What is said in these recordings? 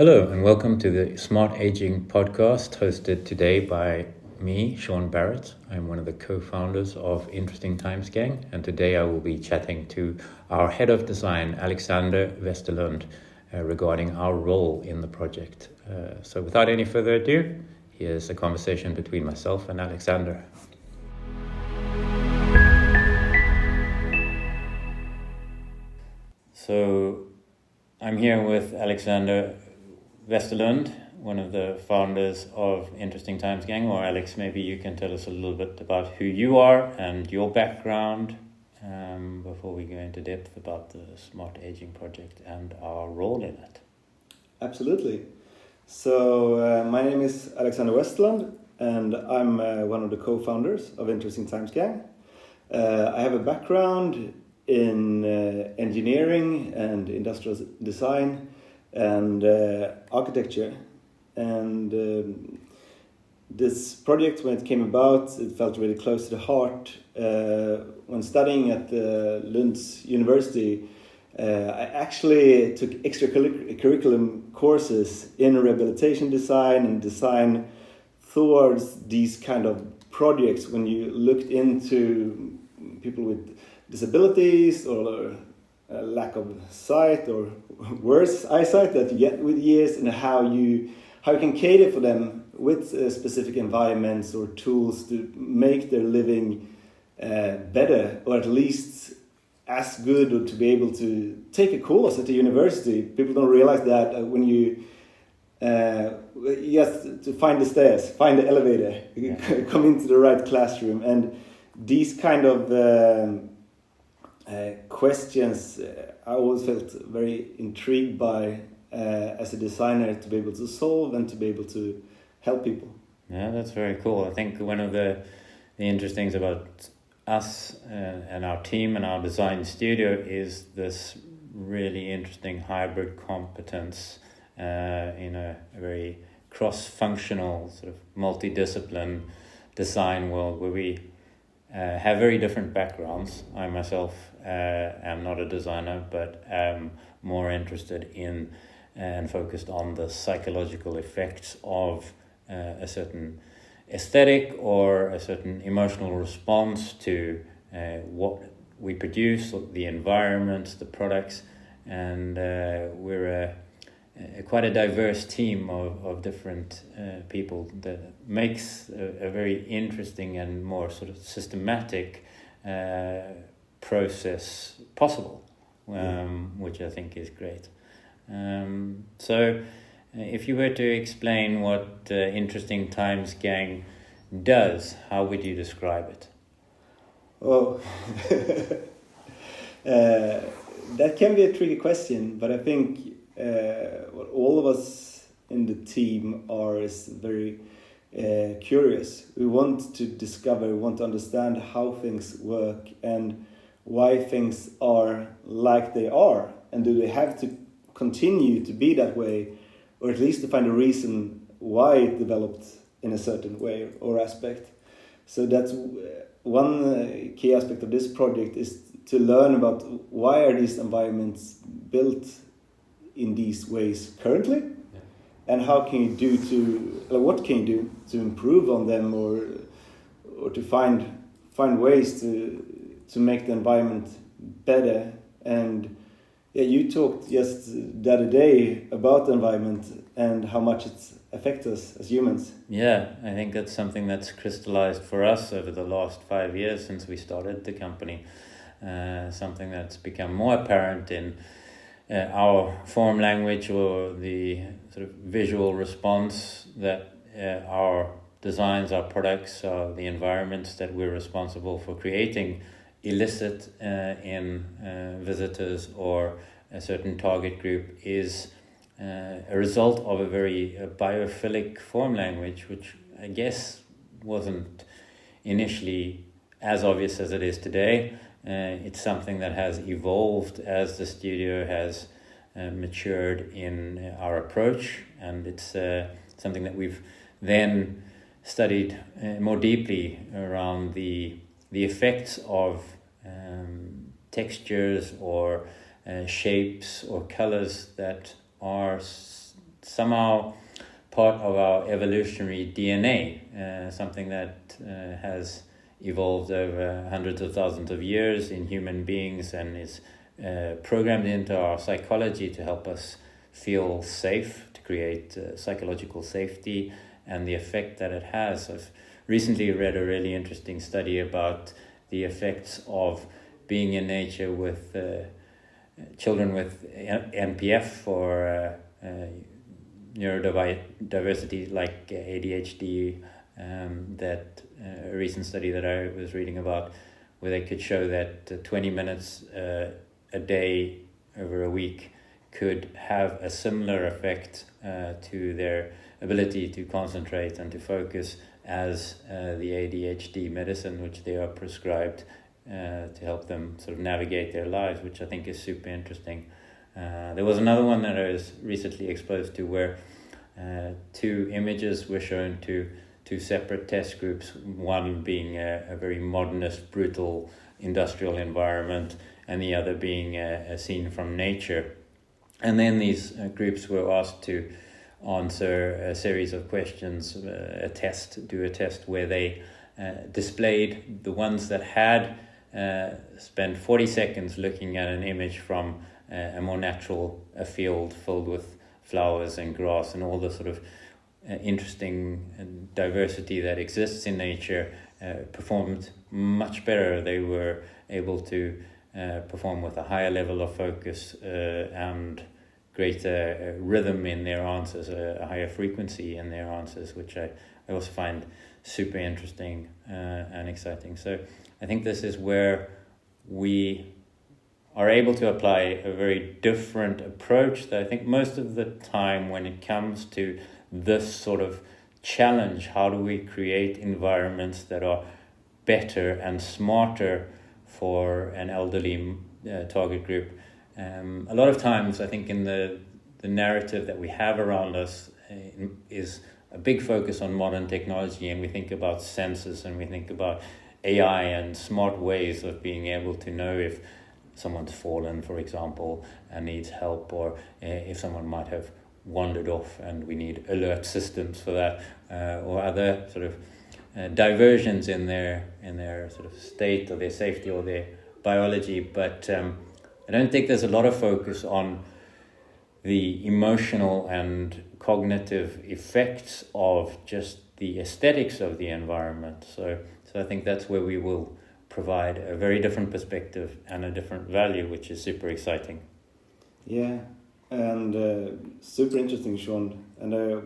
Hello and welcome to the SmartAging podcast hosted today by me, Sean Barrett. I'm one of the co-founders of Interesting Times Gang, and today I will be chatting to our head of design, Alexander Westerlund, regarding our role in the project. So without any further ado, here's a conversation between myself and Alexander. So I'm here with Alexander Westerlund, one of the founders of Interesting Times Gang. Or Alex, maybe you can tell us a little bit about who you are and your background before we go into depth about the SmartAging project and our role in it. Absolutely. So my name is Alexander Westerlund and I'm one of the co-founders of Interesting Times Gang. I have a background in engineering and industrial design and architecture, and this project, when it came about, it felt really close to the heart. When studying at Lund's University, I actually took extracurriculum courses in rehabilitation design and design towards these kind of projects when you looked into people with disabilities or lack of sight or worse eyesight that you get with years, and how you can cater for them with specific environments or tools to make their living better, or at least as good, or to be able to take a course at the university. People don't realize that when you have to find the stairs, find the elevator, come into the right classroom, and these kind of questions I always felt very intrigued by as a designer, to be able to solve and to be able to help people. Yeah, that's very cool. I think one of the interesting things about us and our team and our design studio is this really interesting hybrid competence in a very cross-functional, sort of multidiscipline design world where we have very different backgrounds. I myself am not a designer, but am more interested in and focused on the psychological effects of a certain aesthetic or a certain emotional response to what we produce, the environments, the products, and we're quite a diverse team of different people that makes a very interesting and more sort of systematic process possible, which I think is great. So if you were to explain what Interesting Times Gang does, how would you describe it? Oh, that can be a tricky question, but I think what all of us in the team are is very curious. We want to discover, we want to understand how things work and why things are like they are, and do they have to continue to be that way, or at least to find a reason why it developed in a certain way or aspect. So that's one key aspect of this project, is to learn about why are these environments built in these ways currently, and how can you do what can you do to improve on them, or to find ways to make the environment better. And you talked just the other day about the environment and how much it affects us as humans. Yeah, I think that's something that's crystallized for us over the last 5 years since we started the company. Something that's become more apparent in our form language, or the sort of visual response that our designs, our products, the environments that we're responsible for creating elicit in visitors or a certain target group is a result of a very biophilic form language, which I guess wasn't initially as obvious as it is today. It's something that has evolved as the studio has matured in our approach, and it's something that we've then studied more deeply around the effects of textures or shapes or colors that are somehow part of our evolutionary DNA, something that has evolved over hundreds of thousands of years in human beings and is programmed into our psychology to help us feel safe, to create psychological safety, and the effect that it has. I've recently read a really interesting study about the effects of being in nature with children with NPF or neurodiversity like ADHD, that a recent study that I was reading about, where they could show that 20 minutes a day over a week could have a similar effect to their ability to concentrate and to focus as the ADHD medicine which they are prescribed to help them sort of navigate their lives, which I think is super interesting. There was another one that I was recently exposed to where two images were shown to two separate test groups, one being a very modernist, brutal industrial environment, and the other being a scene from nature. And then these groups were asked to answer a series of questions, do a test where they displayed the ones that had spent 40 seconds looking at an image from a more natural field filled with flowers and grass and all the sort of interesting diversity that exists in nature, performed much better. They were able to perform with a higher level of focus and greater rhythm in their answers, a higher frequency in their answers, which I also find super interesting and exciting. So I think this is where we are able to apply a very different approach that I think most of the time when it comes to this sort of challenge, how do we create environments that are better and smarter for an elderly target group. A lot of times I think in the narrative that we have around us is a big focus on modern technology, and we think about sensors and we think about AI and smart ways of being able to know if someone's fallen, for example, and needs help, or if someone might have wandered off and we need alert systems for that, or other sort of diversions in their sort of state or their safety or their biology. But I don't think there's a lot of focus on the emotional and cognitive effects of just the aesthetics of the environment. So I think that's where we will provide a very different perspective and a different value, which is super exciting. Yeah, and super interesting, Sean. And I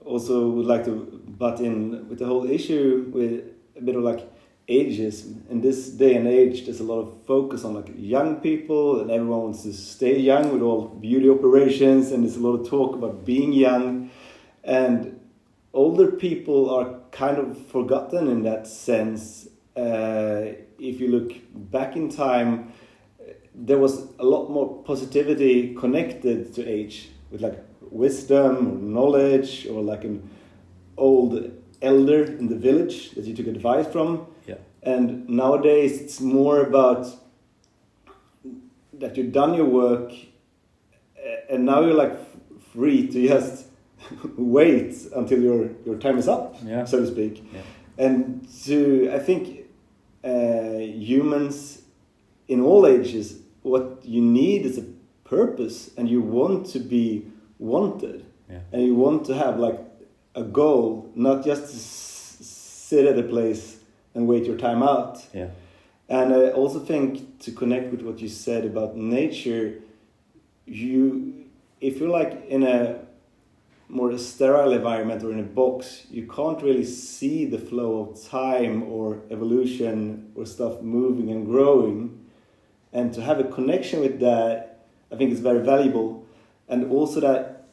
also would like to butt in with the whole issue with a bit of like ageism. In this day and age, there's a lot of focus on like young people, and everyone wants to stay young with all beauty operations, and there's a lot of talk about being young. And older people are kind of forgotten in that sense. If you look back in time, there was a lot more positivity connected to age, with like wisdom or knowledge, or like an old elder in the village that you took advice from. Yeah. And nowadays it's more about that you've done your work, and now you're like free to just wait until your time is up, yeah, so to speak. Yeah. And I think humans in all ages, what you need is a purpose, and you want to be wanted, yeah, and you want to have like a goal, not just to sit at a place and wait your time out. Yeah. And I also think, to connect with what you said about nature, if you're like in a more sterile environment or in a box, you can't really see the flow of time or evolution or stuff moving and growing. And to have a connection with that, I think is very valuable. And also that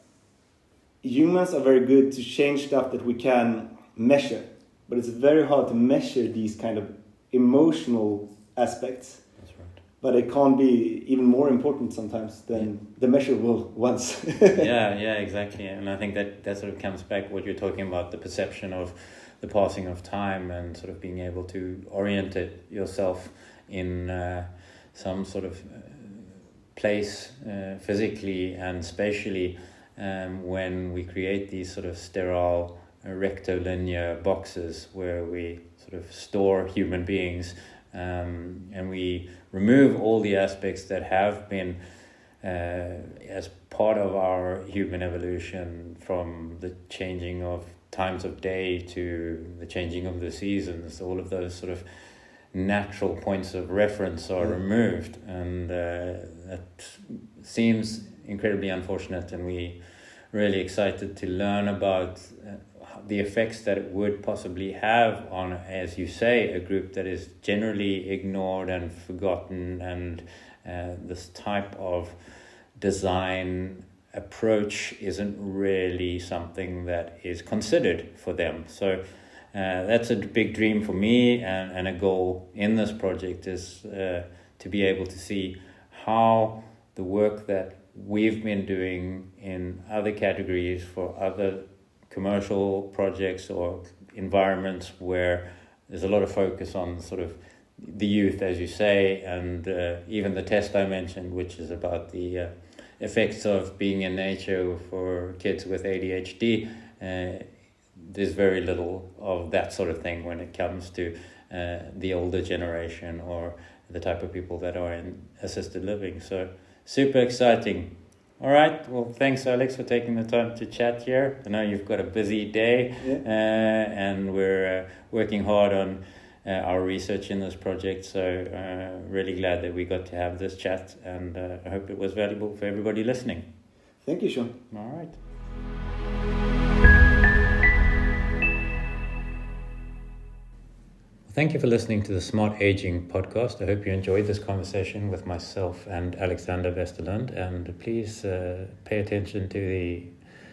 humans are very good to change stuff that we can measure, but it's very hard to measure these kind of emotional aspects. That's right. But it can be even more important sometimes than the measurable ones. yeah, exactly. And I think that sort of comes back what you're talking about, the perception of the passing of time and sort of being able to orient it yourself in some sort of place physically and spatially when we create these sort of sterile rectilinear boxes where we sort of store human beings, and we remove all the aspects that have been as part of our human evolution, from the changing of times of day to the changing of the seasons. All of those sort of natural points of reference are removed, and that seems incredibly unfortunate, and we really excited to learn about the effects that it would possibly have on, as you say, a group that is generally ignored and forgotten, and this type of design approach isn't really something that is considered for them. So that's a big dream for me, and a goal in this project is to be able to see how the work that we've been doing in other categories for other commercial projects or environments where there's a lot of focus on sort of the youth, as you say, and even the test I mentioned, which is about the effects of being in nature for kids with ADHD. There's very little of that sort of thing when it comes to the older generation or the type of people that are in assisted living. So super exciting. All right. Well, thanks, Alex, for taking the time to chat here. I know you've got a busy day, and we're working hard on our research in this project. So really glad that we got to have this chat, and I hope it was valuable for everybody listening. Thank you, Sean. All right. Thank you for listening to the Smart Aging podcast. I hope you enjoyed this conversation with myself and Alexander Westerlund. And please pay attention to the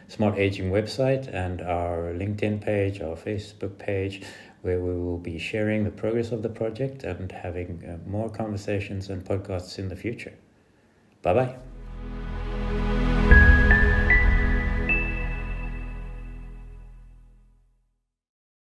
Smart Aging website and our LinkedIn page, our Facebook page, where we will be sharing the progress of the project and having more conversations and podcasts in the future. Bye-bye.